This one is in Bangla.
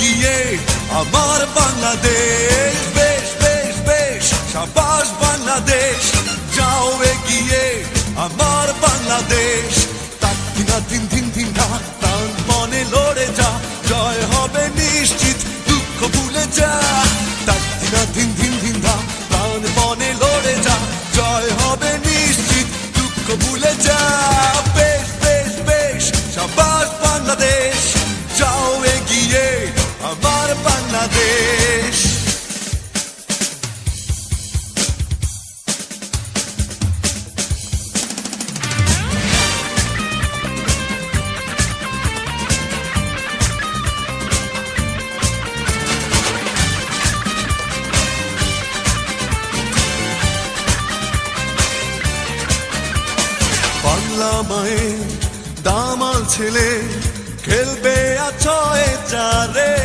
এগিয়ে আমার বাংলাদেশ, বেশ বেশ বেশ সাবাস বাংলাদেশ, যাও এগিয়ে আমার বাংলাদেশ। তাক দিনা দিন দিন দিন না প্রাণ মনে লড়ে যা, জয় হবে নিশ্চিত, দুঃখ ভুলে যা। তাক দিনা দিন দিন দিন না প্রাণ মনে লড়ে যা, জয় হবে নিশ্চিত, দুঃখ ভুলে যা। বেশ বেশ বেশ সাবাস বাংলাদেশ, যাও এগিয়ে আমার বাংলাদেশ। বাংলা মায়ের দামাল ছেলে খেলবে আছয় চারে।